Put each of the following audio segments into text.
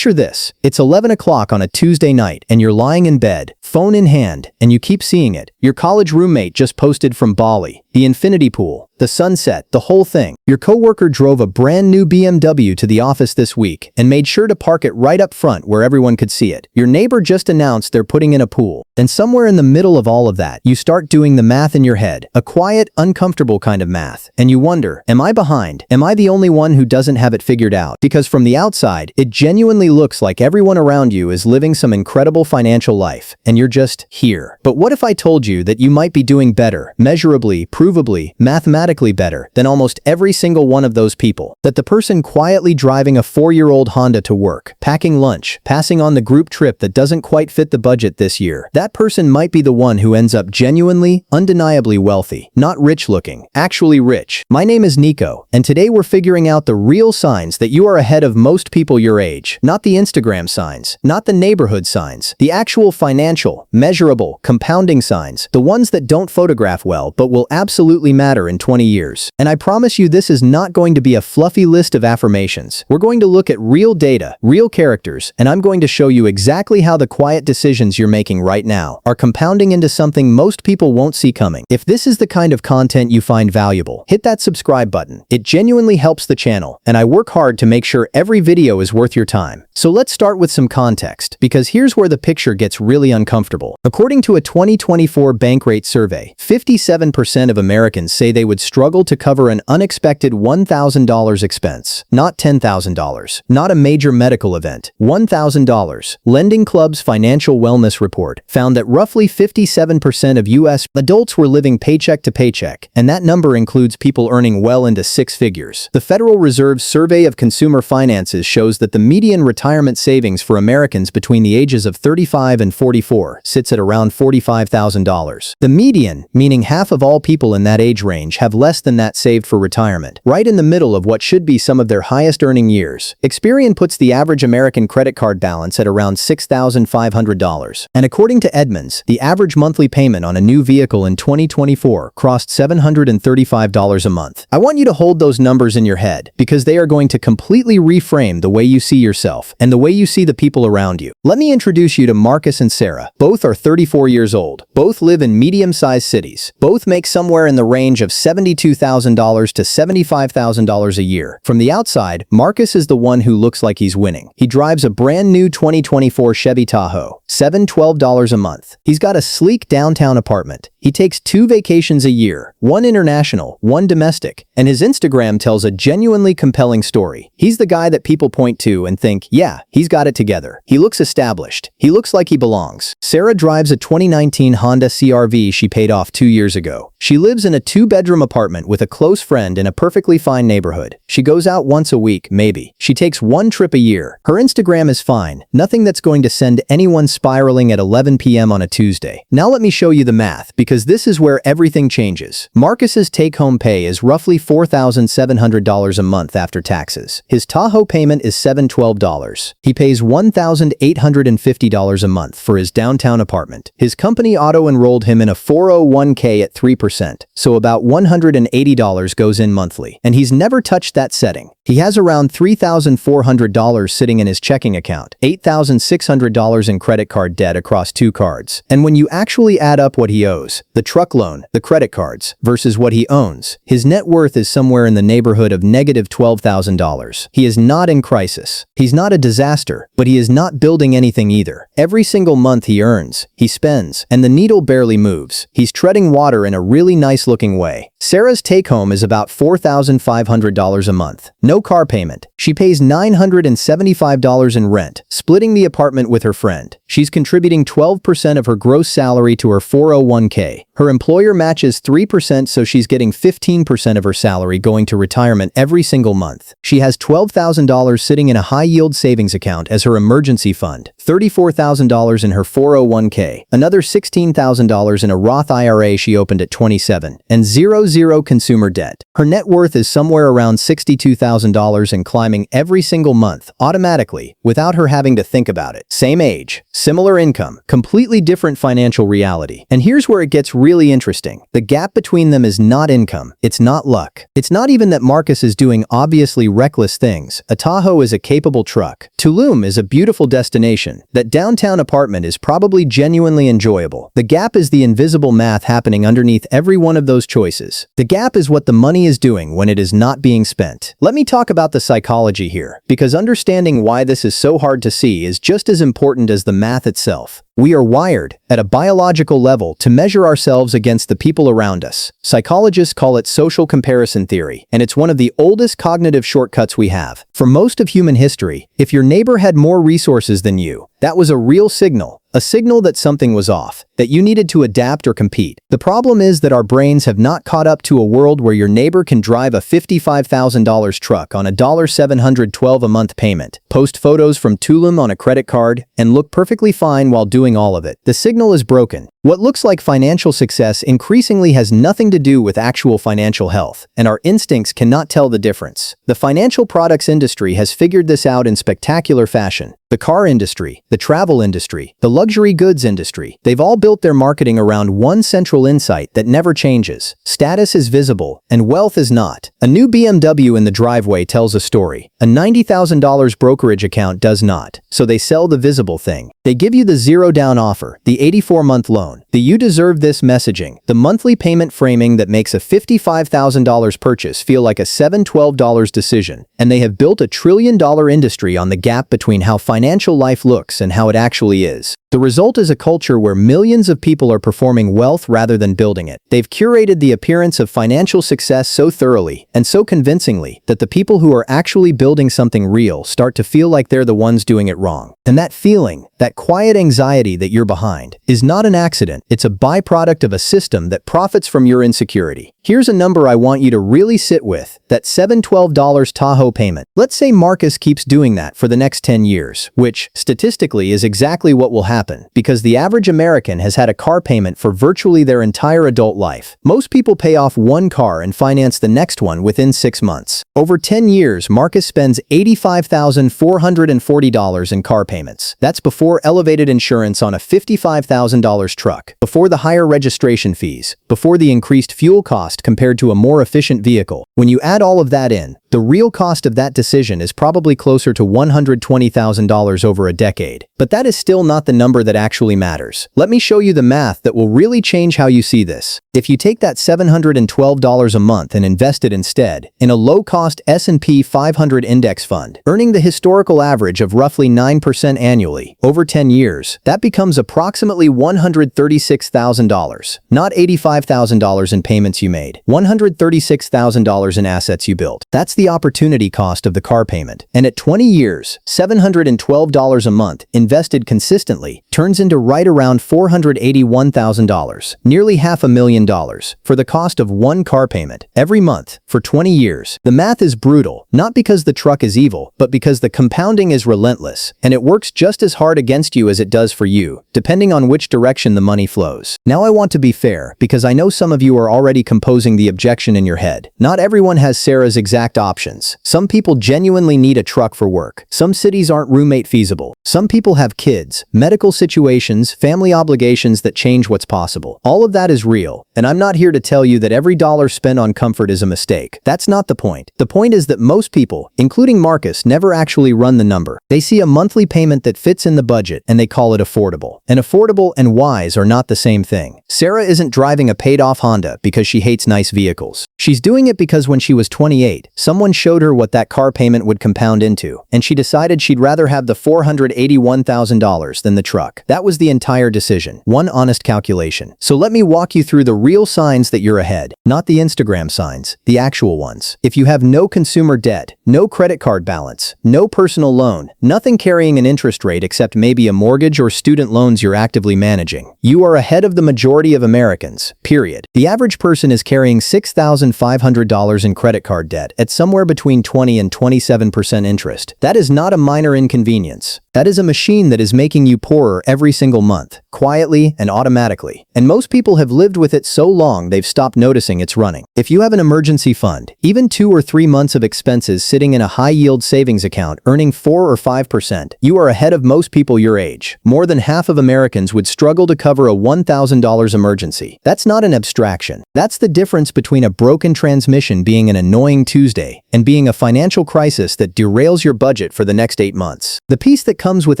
Picture this. It's 11 o'clock on a Tuesday night and you're lying in bed, phone in hand, and you keep seeing it. Your college roommate just posted from Bali, the infinity pool, the sunset, the whole thing. Your coworker drove a brand new BMW to the office this week and made sure to park it right up front where everyone could see it. Your neighbor just announced they're putting in a pool. And somewhere in the middle of all of that, you start doing the math in your head, a quiet, uncomfortable kind of math. And you wonder, am I behind? Am I the only one who doesn't have it figured out? Because from the outside, it genuinely looks like everyone around you is living some incredible financial life, and you're just here. But what if I told you that you might be doing better, measurably, provably, mathematically better than almost every single one of those people? That the person quietly driving a 4-year-old Honda to work, packing lunch, passing on the group trip that doesn't quite fit the budget this year, that person might be the one who ends up genuinely, undeniably wealthy. Not rich looking, actually rich. My name is Nico, and today we're figuring out the real signs that you are ahead of most people your age. Not the Instagram signs, not the neighborhood signs, the actual financial, measurable, compounding signs, the ones that don't photograph well but will absolutely matter in 20 years. And I promise you this is not going to be a fluffy list of affirmations. We're going to look at real data, real characters, and I'm going to show you exactly how the quiet decisions you're making right now are compounding into something most people won't see coming. If this is the kind of content you find valuable, hit that subscribe button. It genuinely helps the channel, and I work hard to make sure every video is worth your time. So let's start with some context, because here's where the picture gets really uncomfortable. According to a 2024 Bankrate survey, 57% of Americans say they would struggle to cover an unexpected $1,000 expense. Not $10,000. Not a major medical event. $1,000. Lending Club's financial wellness report found that roughly 57% of U.S. adults were living paycheck to paycheck, and that number includes people earning well into 6 figures. The Federal Reserve's Survey of Consumer Finances shows that the median retirement savings for Americans between the ages of 35 and 44 sits at around $45,000. The median, meaning half of all people in that age range, have less than that saved for retirement, right in the middle of what should be some of their highest earning years. Experian puts the average American credit card balance at around $6,500. And according to Edmunds, the average monthly payment on a new vehicle in 2024 crossed $735 a month. I want you to hold those numbers in your head, because they are going to completely reframe the way you see yourself and the way you see the people around you. Let me introduce you to Marcus and Sarah. Both are 34 years old. Both live in medium-sized cities. Both make somewhere in the range of $72,000 to $75,000 a year. From the outside, Marcus is the one who looks like he's winning. He drives a brand new 2024 Chevy Tahoe, $712 a month. He's got a sleek downtown apartment. He takes 2 vacations a year, one international, one domestic, and his Instagram tells a genuinely compelling story. He's the guy that people point to and think, yeah, he's got it together. He looks established. He looks like he belongs. Sarah drives a 2019 Honda CR-V she paid off 2 years ago. She lives in a 2-bedroom apartment with a close friend in a perfectly fine neighborhood. She goes out once a week, maybe. She takes 1 trip a year. Her Instagram is fine. Nothing that's going to send anyone spiraling at 11 p.m. on a Tuesday. Now let me show you the math, because this is where everything changes. Marcus's take-home pay is roughly $4,700 a month after taxes. His Tahoe payment is $712. He pays $1,850 a month for his downtown apartment. His company auto-enrolled him in a 401k at 3%, so about $180 goes in monthly. And he's never touched that setting. He has around $3,400 sitting in his checking account, $8,600 in credit card debt across 2 cards. And when you actually add up what he owes, the truck loan, the credit cards, versus what he owns, his net worth is somewhere in the neighborhood of negative $12,000. He is not in crisis. He's not a disaster, but he is not building anything either. Every single month he earns, he spends, and the needle barely moves. He's treading water in a really nice looking way. Sarah's take-home is about $4,500 a month. No car payment. She pays $975 in rent, splitting the apartment with her friend. She's contributing 12% of her gross salary to her 401k. Her employer matches 3%, so she's getting 15% of her salary going to retirement every single month. She has $12,000 sitting in a high-yield savings account as her emergency fund, $34,000 in her 401k, another $16,000 in a Roth IRA she opened at 27, and zero consumer debt. Her net worth is somewhere around $62,000 and climbing every single month, automatically, without her having to think about it. Same age, similar income, completely different financial reality. And here's where it gets really really interesting. The gap between them is not income. It's not luck. It's not even that Marcus is doing obviously reckless things. A Tahoe is a capable truck. Tulum is a beautiful destination. That downtown apartment is probably genuinely enjoyable. The gap is the invisible math happening underneath every one of those choices. The gap is what the money is doing when it is not being spent. Let me talk about the psychology here, because understanding why this is so hard to see is just as important as the math itself. We are wired, at a biological level, to measure ourselves against the people around us. Psychologists call it social comparison theory, and it's one of the oldest cognitive shortcuts we have. For most of human history, if your neighbor had more resources than you, that was a real signal. A signal that something was off, that you needed to adapt or compete. The problem is that our brains have not caught up to a world where your neighbor can drive a $55,000 truck on a $712 a month payment, post photos from Tulum on a credit card, and look perfectly fine while doing all of it. The signal is broken. What looks like financial success increasingly has nothing to do with actual financial health, and our instincts cannot tell the difference. The financial products industry has figured this out in spectacular fashion. The car industry, the travel industry, the luxury goods industry, they've all built their marketing around one central insight that never changes. Status is visible, and wealth is not. A new BMW in the driveway tells a story. A $90,000 brokerage account does not. So they sell the visible thing. They give you the zero-down offer, the 84-month loan, the you deserve this messaging, the monthly payment framing that makes a $55,000 purchase feel like a $712 decision, and they have built a trillion-dollar industry on the gap between how financial life looks and how it actually is. The result is a culture where millions of people are performing wealth rather than building it. They've curated the appearance of financial success so thoroughly and so convincingly that the people who are actually building something real start to feel like they're the ones doing it wrong. And that feeling, that quiet anxiety that you're behind, is not an accident. It's a byproduct of a system that profits from your insecurity. Here's a number I want you to really sit with, that $712 Tahoe payment. Let's say Marcus keeps doing that for the next 10 years, which, statistically, is exactly what will happen, because the average American has had a car payment for virtually their entire adult life. Most people pay off one car and finance the next one within 6 months. Over 10 years, Marcus spends $85,440 in car payments. That's before elevated insurance on a $55,000 truck, before the higher registration fees, before the increased fuel cost compared to a more efficient vehicle. When you add all of that in, the real cost of that decision is probably closer to $120,000 over a decade. But that is still not the number that actually matters. Let me show you the math that will really change how you see this. If you take that $712 a month and invest it instead in a low-cost S&P 500 index fund, earning the historical average of roughly 9% annually over 10 years, that becomes approximately $136,000. Not $85,000 in payments you made, $136,000 in assets you built. That's the opportunity cost of the car payment. And at 20 years, $712 a month invested consistently turns into right around $481,000, nearly $500,000, for the cost of one car payment every month for 20 years. The math is brutal, not because the truck is evil, but because the compounding is relentless, and it works just as hard against you as it does for you, depending on which direction the money flows. Now I want to be fair, because I know some of you are already composing the objection in your head. Not everyone has Sarah's exact options. Some people genuinely need a truck for work. Some cities aren't roommate feasible. Some people have kids, medical situations, family obligations that change what's possible. All of that is real, and I'm not here to tell you that every dollar spent on comfort is a mistake. That's not the point. The point is that most people, including Marcus, never actually run the number. They see a monthly payment that fits in the budget and they call it affordable. And affordable and wise are not the same thing. Sarah isn't driving a paid-off Honda because she hates nice vehicles. She's doing it because when she was 28, someone showed her what that car payment would compound into, and she decided she'd rather have the $481,000 than the truck. That was the entire decision. One honest calculation. So let me walk you through the real signs that you're ahead, not the Instagram signs, the actual ones. If you have no consumer debt, no credit card balance, no personal loan, nothing carrying an interest rate except maybe a mortgage or student loans you're actively managing, you are ahead of the majority of Americans, period. The average person is carrying $6,500 in credit card debt at somewhere between 20 and 27% interest. That is not a minor inconvenience. That is a machine that is making you poorer every single month, quietly and automatically. And most people have lived with it so long they've stopped noticing it's running. If you have an emergency fund, even 2 or 3 months of expenses sitting in a high-yield savings account earning 4 or 5%, you are ahead of most people your age. More than half of Americans would struggle to cover a $1,000 emergency. That's not an abstraction. That's the difference between a broken transmission being an annoying Tuesday and being a financial crisis that derails your budget for the next 8 months. The piece that comes with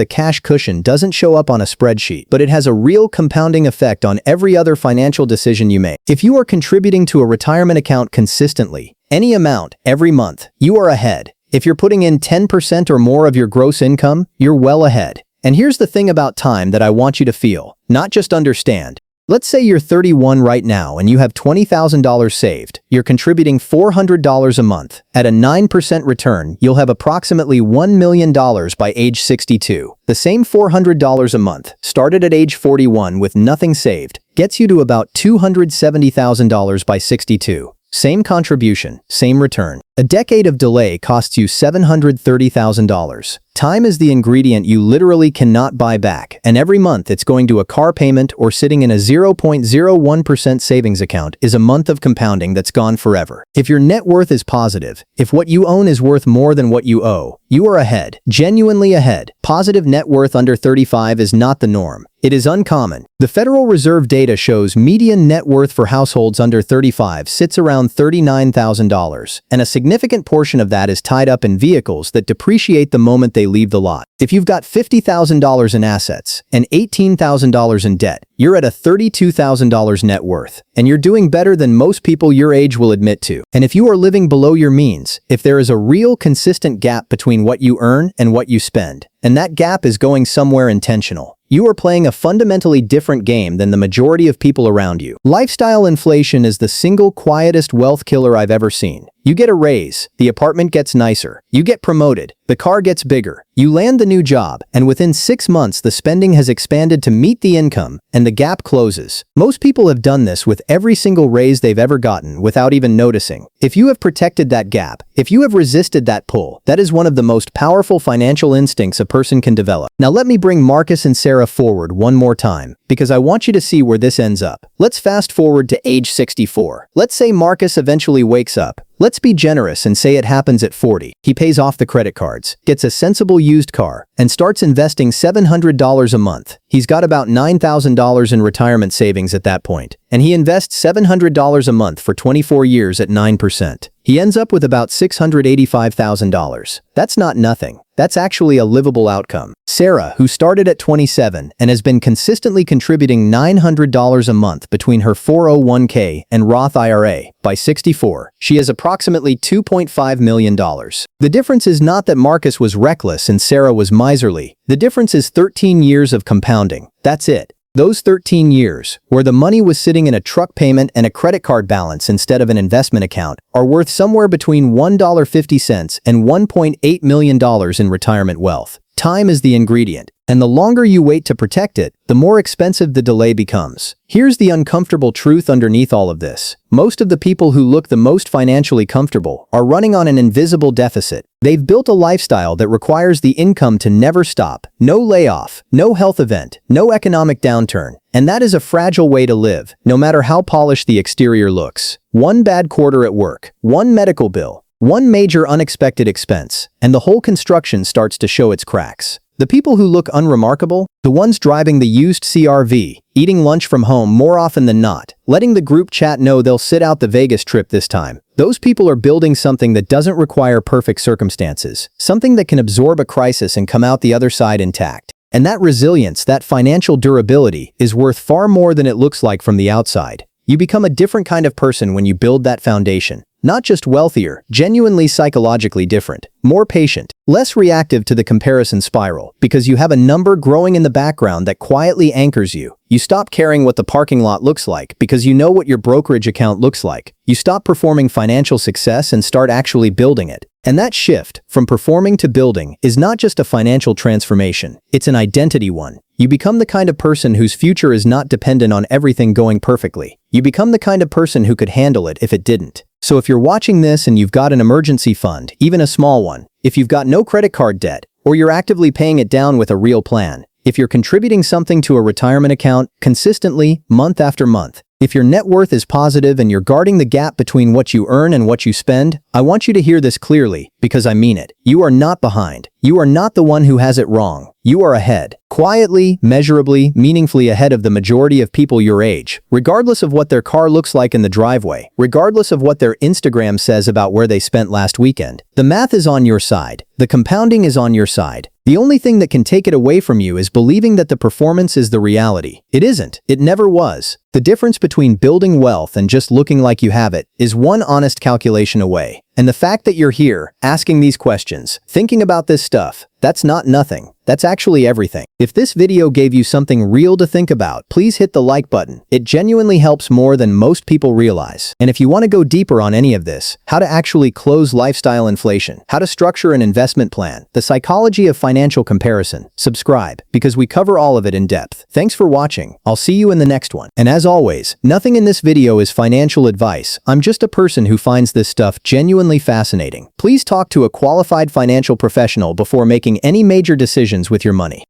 a cash cushion doesn't show up on a spreadsheet, but it has a real compounding effect on every other financial decision you make. If you are contributing to a retirement account consistently, any amount, every month, you are ahead. If you're putting in 10% or more of your gross income, you're well ahead. And here's the thing about time that I want you to feel, not just understand. Let's say you're 31 right now and you have $20,000 saved. You're contributing $400 a month. At a 9% return, you'll have approximately $1 million by age 62. The same $400 a month, started at age 41 with nothing saved, gets you to about $270,000 by 62. Same contribution, same return. A decade of delay costs you $730,000. Time is the ingredient you literally cannot buy back, and every month it's going to a car payment or sitting in a 0.01% savings account is a month of compounding that's gone forever. If your net worth is positive, if what you own is worth more than what you owe, you are ahead, genuinely ahead. Positive net worth under 35 is not the norm. It is uncommon. The Federal Reserve data shows median net worth for households under 35 sits around $39,000, and a significant portion of that is tied up in vehicles that depreciate the moment they leave the lot. If you've got $50,000 in assets and $18,000 in debt, you're at a $32,000 net worth, and you're doing better than most people your age will admit to. And if you are living below your means, if there is a real consistent gap between what you earn and what you spend, and that gap is going somewhere intentional, you are playing a fundamentally different game than the majority of people around you. Lifestyle inflation is the single quietest wealth killer I've ever seen. You get a raise, the apartment gets nicer, you get promoted, the car gets bigger, you land the new job, and within 6 months the spending has expanded to meet the income, and the gap closes. Most people have done this with every single raise they've ever gotten without even noticing. If you have protected that gap, if you have resisted that pull, that is one of the most powerful financial instincts a person can develop. Now let me bring Marcus and Sarah forward one more time, because I want you to see where this ends up. Let's fast forward to age 64. Let's say Marcus eventually wakes up. Let's be generous and say it happens at 40. He pays off the credit cards, gets a sensible used car, and starts investing $700 a month. He's got about $9,000 in retirement savings at that point, and he invests $700 a month for 24 years at 9%. He ends up with about $685,000. That's not nothing. That's actually a livable outcome. Sarah, who started at 27 and has been consistently contributing $900 a month between her 401k and Roth IRA, by 64, she has approximately $2.5 million. The difference is not that Marcus was reckless and Sarah was miserly. The difference is 13 years of compounding. That's it. Those 13 years, where the money was sitting in a truck payment and a credit card balance instead of an investment account, are worth somewhere between $1.50 and $1.8 million in retirement wealth. Time is the ingredient, and the longer you wait to protect it, the more expensive the delay becomes. Here's the uncomfortable truth underneath all of this. Most of the people who look the most financially comfortable are running on an invisible deficit. They've built a lifestyle that requires the income to never stop. No layoff, no health event, no economic downturn. And that is a fragile way to live, no matter how polished the exterior looks. One bad quarter at work, one medical bill, one major unexpected expense, and the whole construction starts to show its cracks. The people who look unremarkable, the ones driving the used CR-V, eating lunch from home more often than not, letting the group chat know they'll sit out the Vegas trip this time. Those people are building something that doesn't require perfect circumstances, something that can absorb a crisis and come out the other side intact. And that resilience, that financial durability, is worth far more than it looks like from the outside. You become a different kind of person when you build that foundation. Not just wealthier, genuinely psychologically different, more patient, less reactive to the comparison spiral, because you have a number growing in the background that quietly anchors you. You stop caring what the parking lot looks like because you know what your brokerage account looks like. You stop performing financial success and start actually building it. And that shift, from performing to building, is not just a financial transformation, it's an identity one. You become the kind of person whose future is not dependent on everything going perfectly. You become the kind of person who could handle it if it didn't. So if you're watching this and you've got an emergency fund, even a small one, if you've got no credit card debt, or you're actively paying it down with a real plan. If you're contributing something to a retirement account consistently, month after month, if your net worth is positive and you're guarding the gap between what you earn and what you spend, I want you to hear this clearly, because I mean it. You are not behind. You are not the one who has it wrong. You are ahead. Quietly, measurably, meaningfully ahead of the majority of people your age, regardless of what their car looks like in the driveway, regardless of what their Instagram says about where they spent last weekend. The math is on your side. The compounding is on your side. The only thing that can take it away from you is believing that the performance is the reality. It isn't. It never was. The difference between building wealth and just looking like you have it is one honest calculation away. And the fact that you're here, asking these questions, thinking about this stuff, that's not nothing. That's actually everything. If this video gave you something real to think about, please hit the like button. It genuinely helps more than most people realize. And if you want to go deeper on any of this, how to actually close lifestyle inflation, how to structure an investment plan, the psychology of financial comparison, subscribe, because we cover all of it in depth. Thanks for watching. I'll see you in the next one. And as always, nothing in this video is financial advice. I'm just a person who finds this stuff genuinely fascinating. Please talk to a qualified financial professional before making any major decisions with your money.